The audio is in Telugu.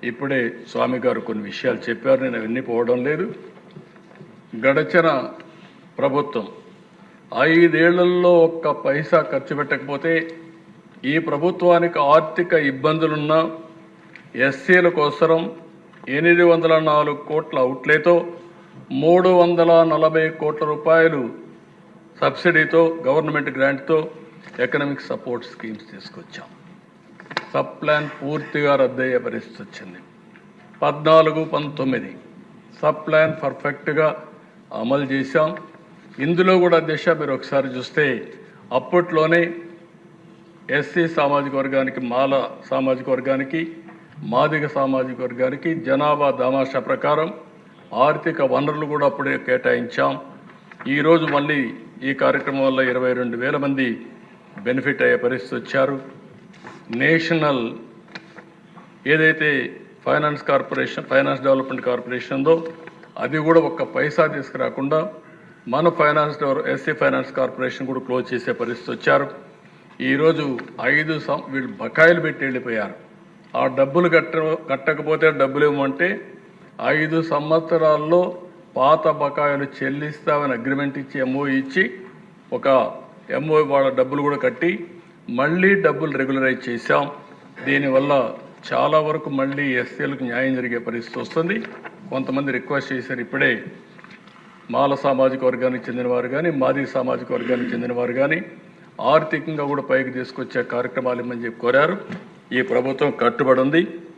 ఇప్పుడే స్వామి గారు కొన్ని విషయాలు చెప్పారు, నేను అవన్నీ పోవడం లేదు. గడచిన ప్రభుత్వం 5 ఏళ్లలో ఒక్క పైసా ఖర్చు పెట్టకపోతే, ఈ ప్రభుత్వానికి ఆర్థిక ఇబ్బందులున్న ఎస్సీల కోసం 804 కోట్ల అవుట్లేతో 340 కోట్ల రూపాయలు సబ్సిడీతో గవర్నమెంట్ గ్రాంట్తో ఎకనామిక్ సపోర్ట్ స్కీమ్స్ తీసుకొచ్చాం. సబ్ ప్లాన్ పూర్తిగా రద్దయ్యే పరిస్థితి వచ్చింది. 14-19 సబ్ ప్లాన్ పర్ఫెక్ట్గా అమలు చేశాం. ఇందులో కూడా దిశ మీరు ఒకసారి చూస్తే అప్పట్లోనే ఎస్సీ సామాజిక వర్గానికి, మాల సామాజిక వర్గానికి, మాదిగ సామాజిక వర్గానికి జనాభా దామాషా ప్రకారం ఆర్థిక వనరులు కూడా అప్పుడే కేటాయించాం. ఈరోజు మళ్ళీ ఈ కార్యక్రమం వల్ల 22,000 మంది బెనిఫిట్ అయ్యే పరిస్థితి వచ్చారు. నేషనల్ ఏదైతే ఫైనాన్స్ డెవలప్మెంట్ కార్పొరేషన్ ఉందో అది కూడా ఒక్క పైసా తీసుకురాకుండా మన ఎస్సీ ఫైనాన్స్ కార్పొరేషన్ కూడా క్లోజ్ చేసే పరిస్థితి వచ్చారు. ఈరోజు వీళ్ళు బకాయిలు పెట్టి వెళ్ళిపోయారు. ఆ డబ్బులు కట్టకపోతే డబ్బులు ఇవ్వమంటే 5 సంవత్సరాల్లో పాత బకాయిలు చెల్లిస్తామని అగ్రిమెంట్ ఇచ్చి ఎంఓ ఇచ్చి ఒక ఎంఓ వాళ్ళ డబ్బులు కూడా కట్టి మళ్ళీ డబ్బులు రెగ్యులరైజ్ చేశాం. దీనివల్ల చాలా వరకు మళ్ళీ ఎస్సీలకు న్యాయం జరిగే పరిస్థితి వస్తుంది. కొంతమంది రిక్వెస్ట్ చేశారు, ఇప్పుడే మాల సామాజిక వర్గానికి చెందినవారు కానీ, మాదిగ సామాజిక వర్గానికి చెందినవారు కానీ ఆర్థికంగా కూడా పైకి తీసుకొచ్చే కార్యక్రమాలు ఇమ్మని చెప్పి కోరారు. ఈ ప్రభుత్వం కట్టుబడి ఉంది.